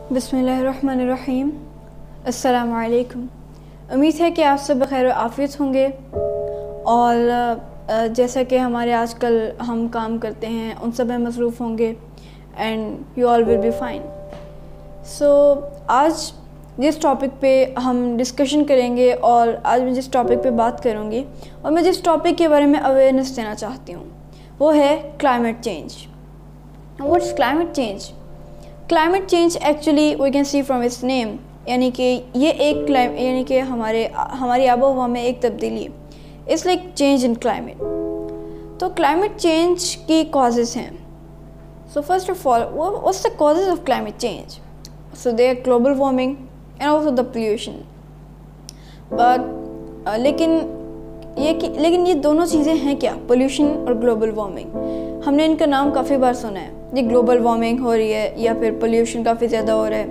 बिस्मिल्लाहिर्रहमानिर्रहीम। अस्सलामु अलैकुम। उम्मीद है कि आप सब बखैर आफियत होंगे और जैसा कि हमारे आजकल हम काम करते हैं उन सब में मसरूफ़ होंगे and you all will be fine. So आज जिस टॉपिक पे हम डिस्कशन करेंगे और आज मैं जिस टॉपिक पे बात करूँगी और मैं जिस टॉपिक के बारे में अवेयरनेस देना चाहती हूँ वो है climate change. What's climate change? Climate change actually we can see from its name, यानी कि ये एक यानी कि हमारी आबो हवा में एक तब्दीली, it's like change in climate. तो क्लाइमेट चेंज की कॉजेज़ हैं। So first of all what's the causes of climate change? So they are global warming and also the pollution. But लेकिन ये दोनों चीज़ें हैं क्या, पोल्यूशन और ग्लोबल वार्मिंग? हमने इनका नाम काफ़ी बार सुना है, ये ग्लोबल वार्मिंग हो रही है या फिर पोल्यूशन काफ़ी ज़्यादा हो रहा है,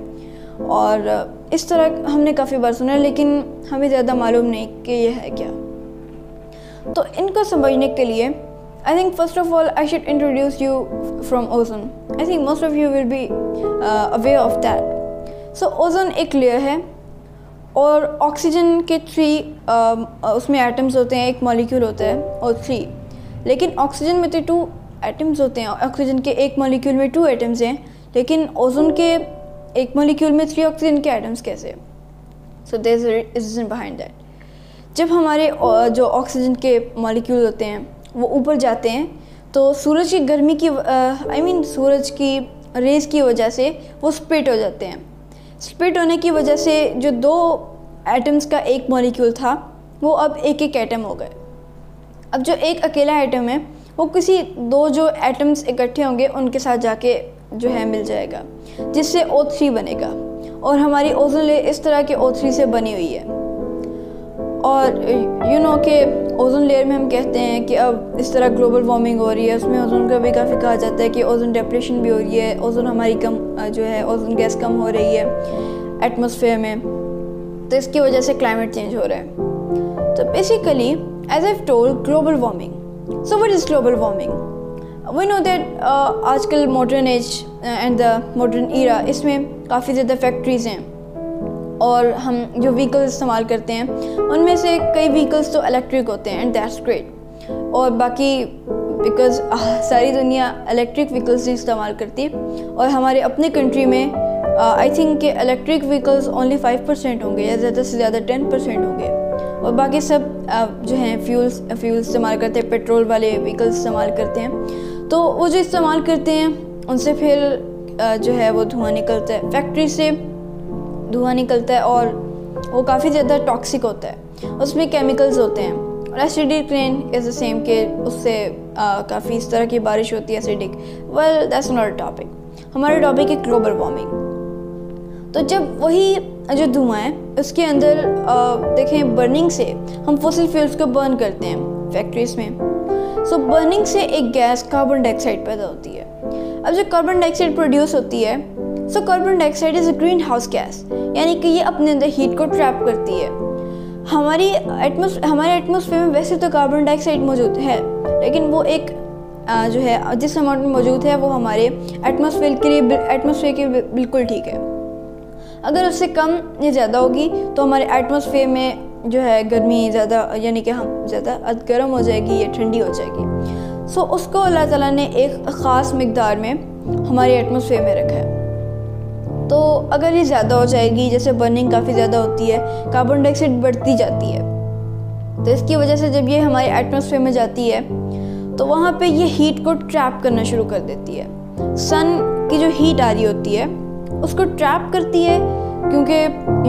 और इस तरह हमने काफ़ी बार सुना है, लेकिन हमें ज़्यादा मालूम नहीं कि ये है क्या। तो इनको समझने के लिए I think first of all I should introduce you from ozone. I think most of you will be aware of that. So ozone एक लेयर है और ऑक्सीजन के 3 उसमें एटम्स होते हैं, एक मॉलिक्यूल होता है और 3, लेकिन ऑक्सीजन में तो 2 एटम्स होते हैं। ऑक्सीजन के एक मॉलिक्यूल में 2 एटम्स हैं, लेकिन ओजोन के एक मॉलिक्यूल में 3 ऑक्सीजन के एटम्स कैसे? So there is a reason behind that. जब हमारे जो ऑक्सीजन के मॉलिक्यूल होते हैं वो ऊपर जाते हैं तो सूरज की गर्मी की सूरज की रेज़ की वजह से वो स्प्लिट हो जाते हैं। स्प्लिट होने की वजह से जो 2 एटम्स का एक मॉलिक्यूल था वो अब एक एटम हो गए। अब जो एक अकेला एटम है वो किसी 2 जो एटम्स इकट्ठे होंगे उनके साथ जाके जो है मिल जाएगा, जिससे O3 बनेगा, और हमारी ओजोन लेयर इस तरह के O3 से बनी हुई है। और यू नो कि ओजोन लेयर में हम कहते हैं कि अब इस तरह ग्लोबल वार्मिंग हो रही है, उसमें ओजोन का भी काफ़ी कहा जाता है कि ओजोन डिप्लेशन भी हो रही है, ओजोन हमारी कम जो है ओजोन गैस कम हो रही है एटमॉस्फेयर में, तो इसकी वजह से क्लाइमेट चेंज हो रहा है। तो basically as I told global warming. So what is global warming? We know that आजकल modern age and the modern era, इसमें काफ़ी ज़्यादा फैक्ट्रीज़ हैं और हम जो व्हीकल्स इस्तेमाल करते हैं उनमें से कई व्हीकल्स तो इलेक्ट्रिक होते हैं एंड दैट्स ग्रेट। और बाकी बिकॉज सारी दुनिया इलेक्ट्रिक व्हीकल्स ही इस्तेमाल करती है और हमारे अपने कंट्री में आई थिंक कि इलेक्ट्रिक व्हीकल्स ओनली 5% होंगे या ज़्यादा से ज़्यादा 10% होंगे, और बाकी सब जो हैं फ्यूल्स इस्तेमाल करते हैं, पेट्रोल वाले व्हीकल्स इस्तेमाल करते हैं। तो वो जो इस्तेमाल करते हैं उनसे फिर जो है वो धुआं निकलता है, फैक्ट्री से धुआं निकलता है और वो काफ़ी ज़्यादा टॉक्सिक होता है, उसमें केमिकल्स होते हैं। और acidic rain is the same के उससे काफ़ी इस तरह की बारिश होती है acidic. Well that's not a topic. हमारा टॉपिक है ग्लोबल वार्मिंग। तो जब वही जो धुआं है उसके अंदर देखें, बर्निंग से हम फॉसिल फ्यूल्स को बर्न करते हैं फैक्ट्रीज में। सो बर्निंग से एक गैस कार्बन डाइऑक्साइड पैदा होती है। अब जो कार्बन डाइऑक्साइड प्रोड्यूस होती है, so carbon dioxide is a green house gas, यानी कि ये अपने अंदर हीट को ट्रैप करती है। हमारे एटमॉस्फेयर में वैसे तो कार्बन डाइऑक्साइड मौजूद है, लेकिन वो एक जो है जिस अमाउंट में मौजूद है वो हमारे एटमॉस्फेयर के बिल्कुल ठीक है। अगर उससे कम या ज़्यादा होगी तो हमारे एटमॉस्फेयर में जो है गर्मी ज़्यादा, यानी कि हम ज़्यादा गर्म हो जाएगी या ठंडी हो जाएगी। सो उसको अल्लाह ताला ने एक ख़ास मिक़दार में हमारे एटमॉस्फेयर में रखा है। तो अगर ये ज़्यादा हो जाएगी, जैसे बर्निंग काफ़ी ज़्यादा होती है, कार्बन डाइऑक्साइड बढ़ती जाती है, तो इसकी वजह से जब ये हमारे एटमॉस्फेयर में जाती है तो वहाँ पे ये हीट को ट्रैप करना शुरू कर देती है। सन की जो हीट आ रही होती है उसको ट्रैप करती है, क्योंकि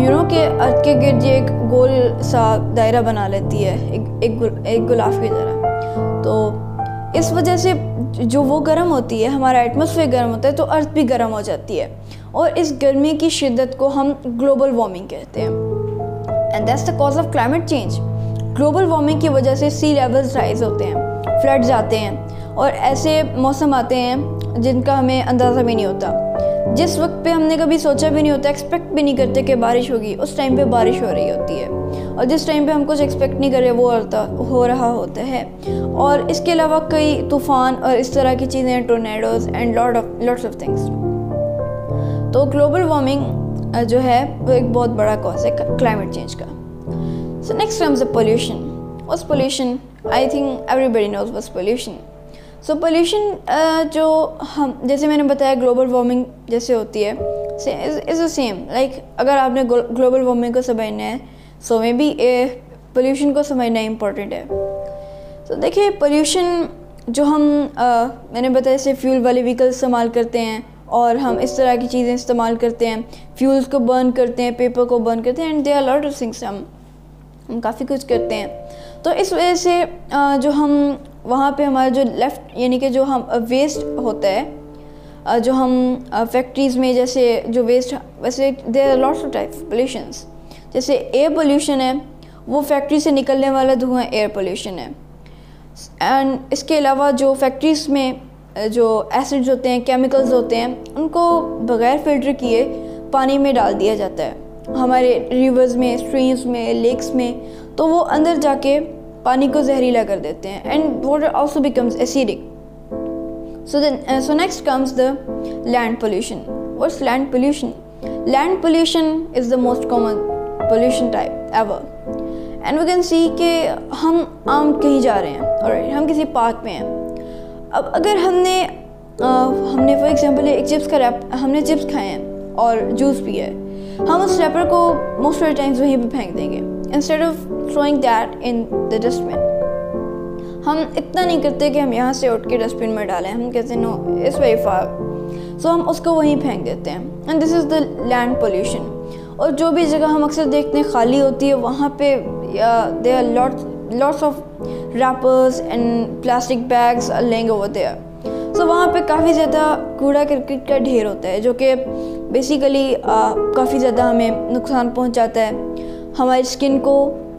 यू नो कि अर्थ के गिर्द ये एक गोल सा दायरा बना लेती है, एक गुलाफ की तरह। तो इस वजह से जो वो गर्म होती है, हमारा एटमॉस्फेयर गर्म होता है तो अर्थ भी गर्म हो जाती है, और इस गर्मी की शिद्दत को हम ग्लोबल वार्मिंग कहते हैं। And that's the cause of climate change. Global warming की वजह से सी लेवल्स राइज होते हैं, फ्लड्स आते हैं, और ऐसे मौसम आते हैं जिनका हमें अंदाज़ा भी नहीं होता। जिस वक्त पे हमने कभी सोचा भी नहीं होता, एक्सपेक्ट भी नहीं करते कि बारिश होगी, उस टाइम पे बारिश हो रही होती है, और जिस टाइम पे हम कुछ एक्सपेक्ट नहीं कर रहे वो हो रहा होता है। और इसके अलावा कई तूफ़ान और इस तरह की चीज़ें, टोर्नेडोज़ एंड लॉट्स ऑफ थिंग्स। तो ग्लोबल वार्मिंग जो है वो एक बहुत बड़ा कॉज है क्लाइमेट चेंज का। So next comes the pollution. What's pollution? I think everybody knows what's pollution. So pollution जो हम, जैसे मैंने बताया ग्लोबल वार्मिंग जैसे होती है इज़ द सेम, लाइक अगर आपने ग्लोबल वार्मिंग को समझना है सो मे बी पोल्यूशन को समझना इम्पोर्टेंट है। तो देखिए पोल्यूशन जो हम मैंने बताया जैसे फ्यूल वाले व्हीकल इस्तेमाल करते हैं और हम इस तरह की चीज़ें इस्तेमाल करते हैं, फ्यूल्स को बर्न करते हैं, पेपर को बर्न करते हैं, and they are lot of things, हम काफ़ी कुछ करते हैं। तो इस वजह से जो हम वहाँ पे हमारा जो लेफ्ट यानी कि जो हम वेस्ट होता है जो हम फैक्ट्रीज़ में जैसे जो वेस्ट, वैसे there are lots of types pollutions. जैसे एयर पोल्यूशन है, वो फैक्ट्री से निकलने वाला धुआं एयर पोल्यूशन है। एंड इसके अलावा जो फैक्ट्रीज़ में जो एसिड्स होते हैं, केमिकल्स होते हैं, उनको बग़ैर फ़िल्टर किए पानी में डाल दिया जाता है हमारे रिवर्स में, स्ट्रीम्स में, लेक्स में, तो वो अंदर जाके पानी को जहरीला कर देते हैं and water also becomes acidic. So next comes the land pollution. What's land pollution? Land pollution is the most common pollution type ever. And we can see कि हम कहीं जा रहे हैं और हम किसी पार्क में हैं। अब अगर हमने फॉर एग्जांपल एक चिप्स का रैप, हमने चिप्स खाए हैं और जूस पिया है, हम उस रैपर को मोस्ट ऑफ द टाइम्स वहीं पे फेंक देंगे instead of throwing that in the dustbin. हम इतना नहीं करते कि हम यहाँ से उठ के डस्टबिन में डालें, हम कहते हैं नो इट्स वेरी फार, सो हम उसको वहीं फेंक देते हैं and this is the land pollution. और जो भी जगह हम अक्सर देखते हैं खाली होती है, वहाँ पे there are lots of wrappers and plastic bags are laying over there. So वहाँ पे काफ़ी ज़्यादा कूड़ा करकट का ढेर होता है जो कि बेसिकली काफ़ी ज़्यादा हमें नुकसान पहुँचाता है, हमारी स्किन को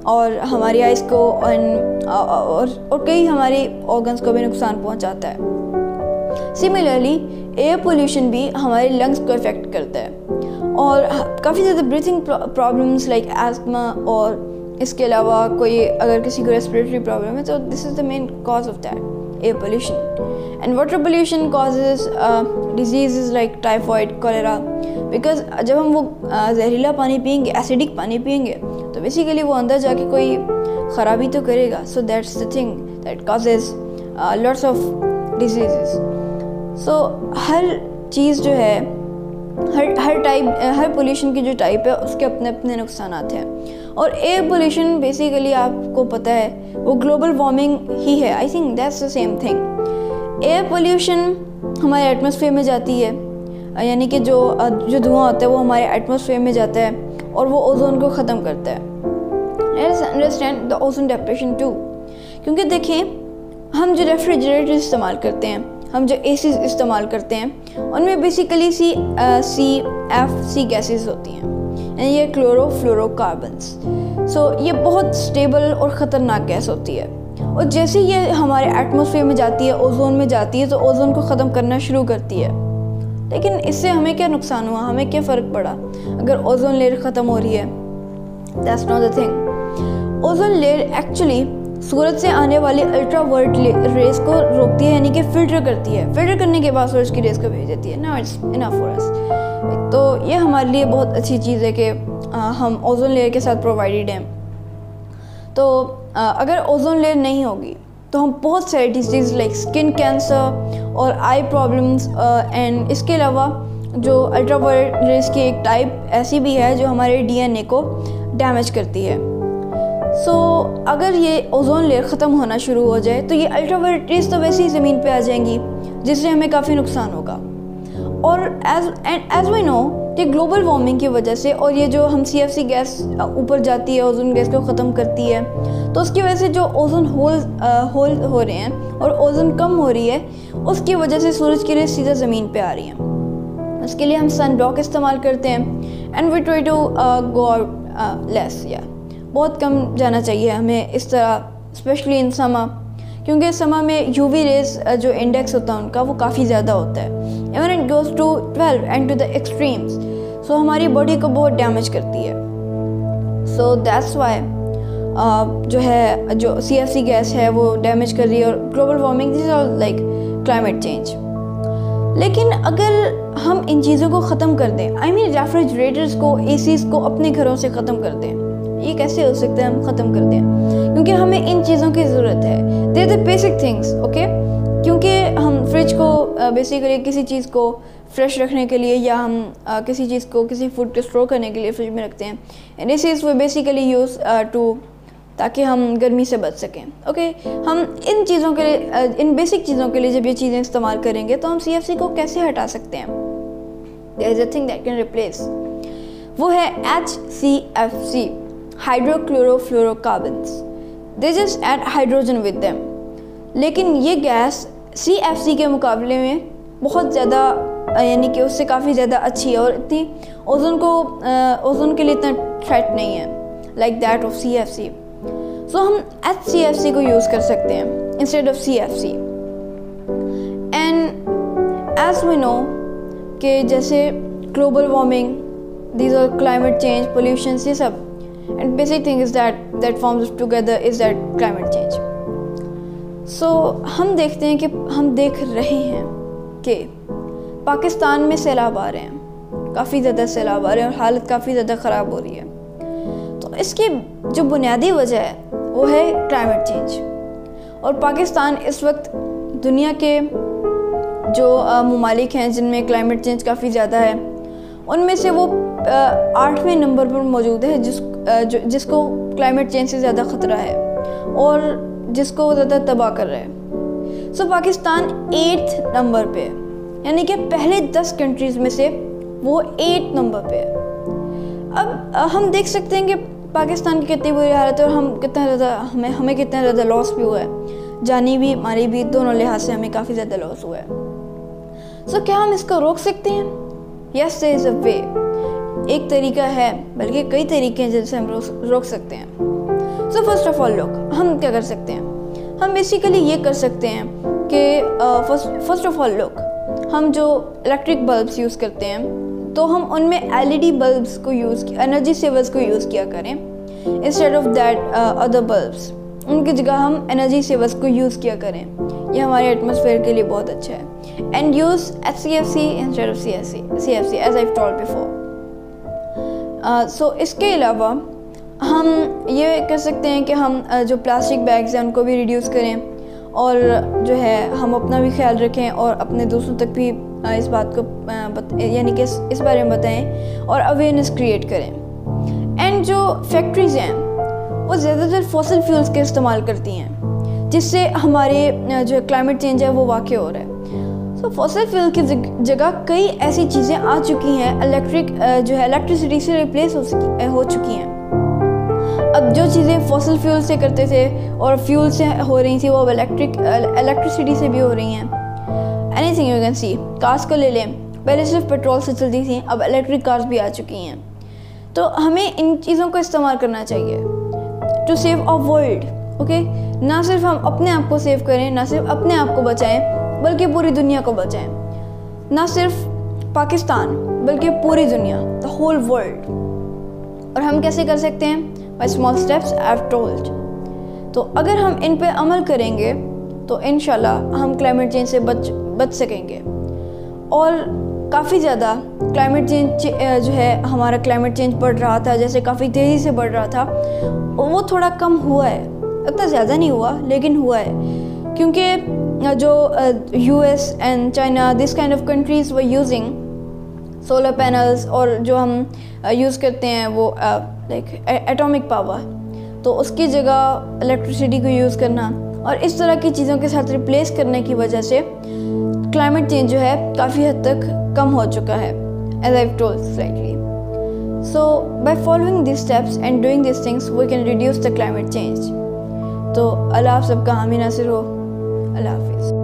और हमारी आइज़ को और कई हमारे ऑर्गन्स को भी नुकसान पहुँचाता है। सिमिलरली एयर पोल्यूशन भी हमारे लंग्स को इफ़ेक्ट करता है और काफ़ी ज़्यादा ब्रीथिंग प्रॉब्लम्स लाइक एस्थमा, और इसके अलावा कोई अगर किसी को रेस्पिरेटरी प्रॉब्लम है तो this is the main cause of that air pollution. And water pollution causes diseases like typhoid, cholera, because जब हम वो जहरीला पानी पियेंगे, एसिडिक पानी पियेंगे, तो बेसिकली वो अंदर जाके कोई ख़राबी तो करेगा। So that's the thing that causes lots of disease. So हर चीज़ जो है, हर पोल्यूशन की जो टाइप है उसके अपने अपने नुकसान हैं। और एयर पोल्यूशन बेसिकली आपको पता है वो ग्लोबल वार्मिंग ही है। I think that's the same thing. Air pollution हमारे एटमॉस्फेयर में जाती है, यानी कि जो धुआं होता है वो हमारे एटमॉस्फेयर में जाता है और वो ओजोन को ख़त्म करता है। Let's understand the ozone depletion too. क्योंकि देखिए हम जो रेफ्रिजरेटर इस्तेमाल करते हैं, हम जो एसी इस्तेमाल करते हैं, उनमें बेसिकली सी गैसेस होती हैं, यानी ये क्लोरोफ्लोरोकार्बन्स। सो ये बहुत स्टेबल और ख़तरनाक गैस होती है और जैसे ये हमारे एटमॉस्फेयर में जाती है, ओजोन में जाती है, तो ओजोन को ख़त्म करना शुरू करती है। लेकिन इससे हमें क्या नुकसान हुआ, हमें क्या फ़र्क पड़ा अगर ओजोन लेयर ख़त्म हो रही है? That's not the thing. Ozone layer actually सूरज से आने वाली अल्ट्रावायलेट रेस को रोकती है, यानी कि फ़िल्टर करती है। फ़िल्टर करने के बाद सूरज की रेस को भेज देती है। Now it's enough for us. तो ये हमारे लिए बहुत अच्छी चीज़ है कि हम ओजोन लेयर के साथ प्रोवाइडेड हैं। तो अगर ओजोन लेयर नहीं होगी तो हम बहुत सारे डिजीज़ लाइक स्किन कैंसर और आई प्रॉब्लम्स एंड इसके अलावा जो अल्ट्रावायलेट रेस की एक टाइप ऐसी भी है जो हमारे डीएनए को डैमेज करती है। सो अगर ये ओजोन लेयर ख़त्म होना शुरू हो जाए तो ये अल्ट्रावायलेट रेस तो वैसे ही ज़मीन पे आ जाएंगी, जिससे हमें काफ़ी नुकसान होगा। और एज वी नो कि ग्लोबल वार्मिंग की वजह से और ये जो हम CFC गैस ऊपर जाती है, ओजोन गैस को ख़त्म करती है, तो उसकी वजह से जो ओजोन होल हो रहे हैं और ओजोन कम हो रही है, उसकी वजह से सूरज की रेस सीधा ज़मीन पे आ रही हैं। उसके लिए हम सन ब्लॉक इस्तेमाल करते हैं and we try to go out less, या बहुत कम जाना चाहिए हमें इस तरह, स्पेशली इन समर, क्योंकि समर में UV रेस जो इंडेक्स होता है उनका वो काफ़ी ज़्यादा होता है। Even it goes to 12 and to the extremes. So हमारी बॉडी को बहुत डैमेज करती है। सो दैट्स वाई जो है जो CFC गैस है वो डैमेज कर रही है। और global warming this is all like climate change. लेकिन अगर हम इन चीज़ों को ख़त्म कर दें, आई मीन रेफ्रिजरेटर्स को, एसीज़ को अपने घरों से ख़त्म कर दें, ये कैसे हो सकता है हम ख़त्म कर दें? क्योंकि हमें इन चीज़ों की ज़रूरत है। They are the basic things, okay. क्योंकि हम फ्रिज को बेसिकली किसी चीज़ को फ्रेश रखने के लिए, या हम किसी चीज़ को, किसी फूड को स्टोर करने के लिए फ्रिज में रखते हैं। And this is we basically use to, ताकि हम गर्मी से बच सकें, ओके। हम इन चीज़ों के लिए, इन बेसिक चीज़ों के लिए जब ये चीज़ें इस्तेमाल करेंगे तो हम CFC को कैसे हटा सकते हैं? There is a thing that can replace, वो है HCFC, hydrochlorofluorocarbons. They just add hydrogen with them. लेकिन ये गैस CFC के मुकाबले में बहुत ज़्यादा, यानी कि उससे काफ़ी ज़्यादा अच्छी है और इतनी ओजोन के लिए इतना थ्रेट नहीं है like that of CFC। So हम HCFC को यूज़ कर सकते हैं instead of CFC। And as we know कि जैसे global warming, these are climate change, pollution, ये सब, and basic thing is that forms together is that climate change. So हम देखते हैं कि हम देख रहे हैं कि पाकिस्तान में सैलाब आ रहे हैं, काफ़ी ज़्यादा सैलाब आ रहे हैं और हालत काफ़ी ज़्यादा ख़राब हो रही है। तो इसकी जो बुनियादी वजह है वो है क्लाइमेट चेंज। और पाकिस्तान इस वक्त दुनिया के जो ममालिक हैं जिनमें क्लाइमेट चेंज काफ़ी ज़्यादा है, उनमें से वो 8वें नंबर पर मौजूद है जिसको क्लाइमेट चेंज से ज़्यादा ख़तरा है और जिसको ज़्यादा तबाह कर रहा है। सो पाकिस्तान 8th नंबर पे, यानी कि पहले 10 कंट्रीज़ में से वो 8 नंबर पे है। अब हम देख सकते हैं कि पाकिस्तान की कितनी बुरी हालत है और हमें कितना ज़्यादा लॉस भी हुआ है, जानी भी माली भी, दोनों लिहाज से हमें काफ़ी ज़्यादा लॉस हुआ है। सो क्या हम इसको रोक सकते हैं? यस, देयर इज़ अ वे। एक तरीका है, बल्कि कई तरीके हैं जिनसे हम रोक सकते हैं। सो फर्स्ट ऑफ ऑल लोग, हम क्या कर सकते हैं? हम बेसिकली ये कर सकते हैं कि फर्स्ट ऑफ ऑल लोग, हम जो इलेक्ट्रिक बल्ब्स यूज़ करते हैं तो हम उनमें LED बल्ब्स को एनर्जी सेवर्स को यूज़ किया करें instead of that other bulbs. उनकी जगह हम एनर्जी सेवर्स को यूज़ किया करें, ये हमारे एटमॉस्फेयर के लिए बहुत अच्छा है। And use HCFC instead of CFC as I told before. So इसके अलावा हम ये कर सकते हैं कि हम जो प्लास्टिक बैग्स हैं उनको भी रिड्यूस करें और जो है हम अपना भी ख्याल रखें और अपने दोस्तों तक भी इस बात को यानी कि इस बारे में बताएं और अवेयरनेस क्रिएट करें। एंड जो फैक्ट्रीज़ हैं वो ज़्यादातर फॉसिल फ्यूल्स के इस्तेमाल करती हैं, जिससे हमारे जो क्लाइमेट चेंज है वो वाक़ई हो रहा है। सो फॉसिल फ्यूल की जगह कई ऐसी चीज़ें आ चुकी हैं, इलेक्ट्रिसिटी से रिप्लेस हो चुकी हैं। अब जो चीज़ें फॉसिल फ्यूल से करते थे और फ्यूल से हो रही थी वो अब इलेक्ट्रिसिटी से भी हो रही हैं। Anything you can see, cars को ले लें, पहले सिर्फ पेट्रोल से चलती थी, अब इलेक्ट्रिक कार्स भी आ चुकी हैं। तो हमें इन चीज़ों को इस्तेमाल करना चाहिए to save a world, okay. ना सिर्फ हम अपने आप को सेव करें, ना सिर्फ अपने आप को बचाएं, बल्कि पूरी दुनिया को बचाएं। ना सिर्फ पाकिस्तान बल्कि पूरी दुनिया, द होल वर्ल्ड। और हम कैसे कर सकते हैं? By small steps I have told. तो अगर हम इन पे अमल करेंगे तो इंशाल्लाह हम क्लाइमेट चेंज से बच सकेंगे। और काफ़ी ज़्यादा क्लाइमेट चेंज जो है, हमारा क्लाइमेट चेंज बढ़ रहा था, जैसे काफ़ी तेज़ी से बढ़ रहा था, वो थोड़ा कम हुआ है। इतना ज़्यादा नहीं हुआ लेकिन हुआ है, क्योंकि जो US and China, this kind of countries were using solar panels, और जो हम यूज़ करते हैं वो लाइक एटॉमिक पावर, तो उसकी जगह इलेक्ट्रिसिटी को यूज़ करना और इस तरह की चीज़ों के साथ रिप्लेस करने की वजह से क्लाइमेट चेंज जो है काफ़ी हद तक कम हो चुका है, as I told slightly. So by following this steps and doing this things we can reduce the climate change. तो अल्लाह आप सबका हामी नासिर हो। अल्लाह हाफिज़।